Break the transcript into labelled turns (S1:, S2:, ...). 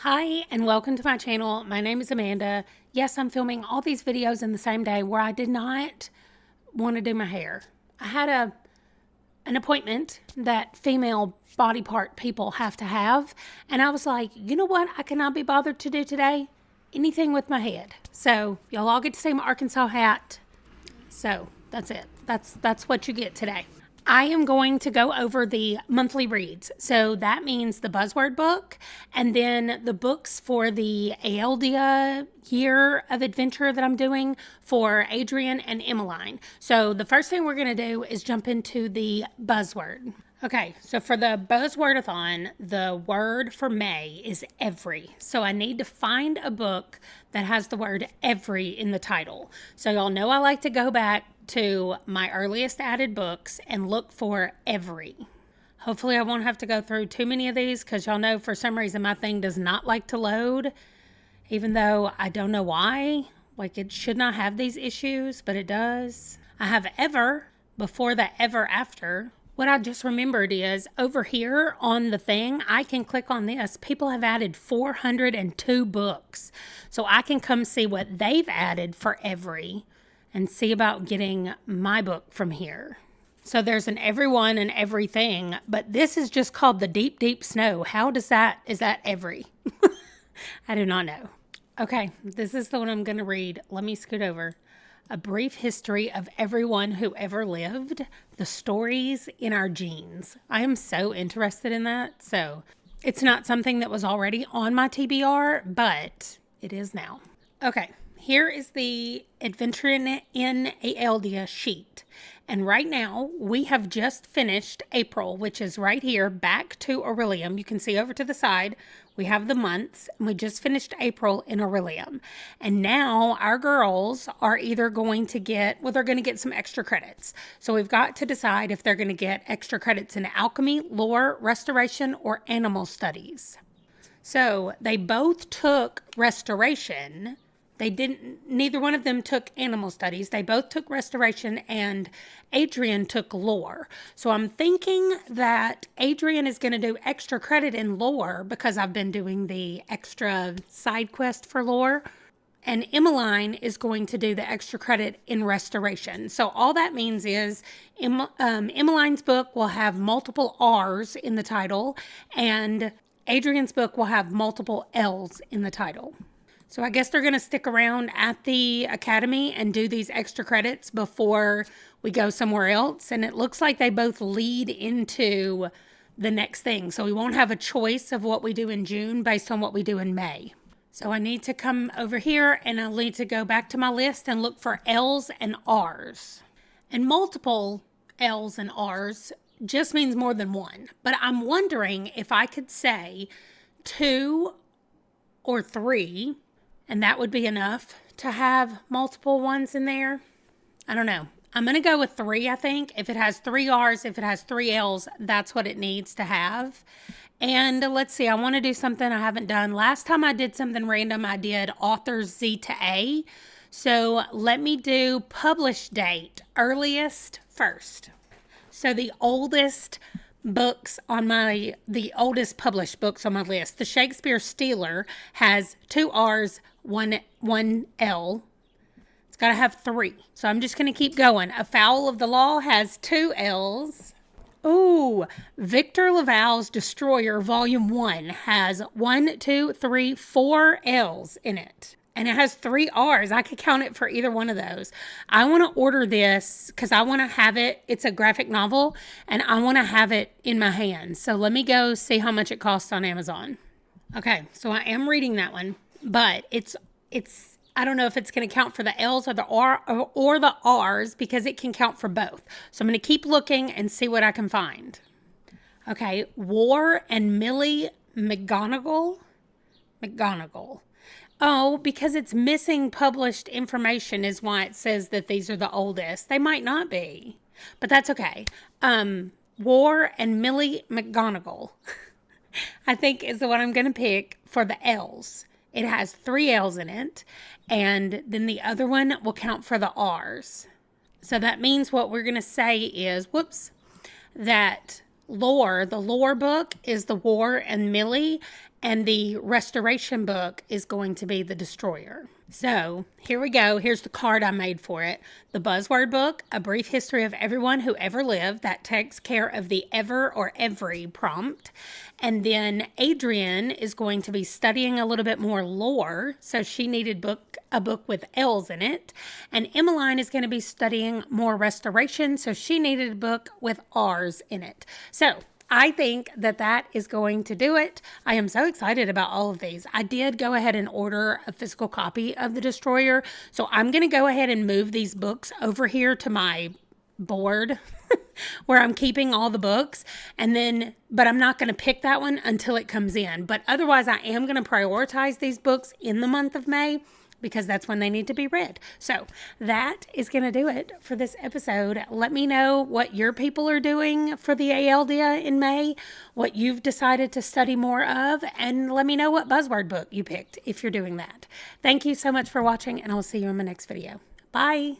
S1: Hi, and welcome to my channel. My name is Amanda. Yes, I'm filming all these videos in the same day where I did not want to do my hair. I had an appointment that female body part people have to have, and I was like, you know what I cannot be bothered to do today? Anything with my head. So y'all all get to see my Arkansas hat. So that's it. That's what you get today. I am going to go over the monthly reads. So that means the Buzzword book and then the books for the Aeldia year of adventure that I'm doing for Adrian and Emmeline. So the first thing we're going to do is jump into the Buzzword. Okay, so for the Buzzwordathon, the word for May is every. So I need to find a book that has the word every in the title. So y'all know I like to go back to my earliest added books and look for every. Hopefully I won't have to go through too many of these because y'all know for some reason my thing does not like to load, even though I don't know why. Like it should not have these issues, but it does. I have ever before the ever after. What I just remembered is over here on the thing, I can click on this. People have added 402 books. So I can come see what they've added for every and see about getting my book from here. So there's an everyone and everything, but this is just called the Deep, Deep Snow. Is that every? I do not know. Okay, this is the one I'm going to read. Let me scoot over. A brief history of everyone who ever lived, the stories in our genes. I am so interested in that. So it's not something that was already on my TBR, but it is now. Okay, here is the Adventure in Aeldia sheet. And right now we have just finished April, which is right here, back to Aurelium. You can see over to the side, we have the months, and we just finished April in Aurelium. And now our girls are either going to they're going to get some extra credits. So we've got to decide if they're going to get extra credits in alchemy, lore, restoration, or animal studies. So they both took restoration. Neither one of them took animal studies. They both took restoration and Adrian took lore. So I'm thinking that Adrian is going to do extra credit in lore because I've been doing the extra side quest for lore. And Emmeline is going to do the extra credit in restoration. So all that means is Emmeline's book will have multiple R's in the title and Adrian's book will have multiple L's in the title. So I guess they're going to stick around at the academy and do these extra credits before we go somewhere else. And it looks like they both lead into the next thing. So we won't have a choice of what we do in June based on what we do in May. So I need to come over here and I'll need to go back to my list and look for L's and R's. And multiple L's and R's just means more than one. But I'm wondering if I could say 2 or 3. And that would be enough to have multiple ones in there. I don't know. I'm going to go with 3, I think. If it has 3 R's, if it has 3 L's, that's what it needs to have. And let's see, I want to do something I haven't done. Last time I did something random, I did authors Z to A. So let me do publish date, earliest first. So the oldest oldest published books on my list. The Shakespeare Stealer has 2 R's, one L. It's got to have 3. So I'm just going to keep going. A Fowl of the Law has 2 L's. Ooh, Victor Laval's Destroyer Volume 1 has 1, 2, 3, 4 L's in it. And it has 3 R's. I could count it for either one of those. I want to order this because I want to have it. It's a graphic novel and I want to have it in my hands. So let me go see how much it costs on Amazon. Okay, so I am reading that one, but it's I don't know if it's going to count for the L's or the R or the R's because it can count for both. So I'm going to keep looking and see what I can find. Okay, War and Millie McGonagall. Oh, because it's missing published information is why it says that these are the oldest. They might not be, but that's okay. War and Millie McGonagall, I think is the one I'm going to pick for the L's. It has 3 L's in it, and then the other one will count for the R's. So that means what we're going to say is, that lore, the lore book is the War and Millie, and the restoration book is going to be the Destroyer. So here we go. Here's the card I made for it. The Buzzword book, A Brief History of Everyone Who Ever Lived. That takes care of the ever or every prompt. And then Adrienne is going to be studying a little bit more lore. So she needed a book with L's in it. And Emmeline is going to be studying more restoration. So she needed a book with R's in it. So I think that is going to do it. I am so excited about all of these. I did go ahead and order a physical copy of The Destroyer. So I'm going to go ahead and move these books over here to my board where I'm keeping all the books. But I'm not going to pick that one until it comes in. But otherwise, I am going to prioritize these books in the month of May, because that's when they need to be read. So that is going to do it for this episode. Let me know what your people are doing for the Aeldia in May, what you've decided to study more of, and let me know what Buzzword book you picked if you're doing that. Thank you so much for watching, and I'll see you in my next video. Bye.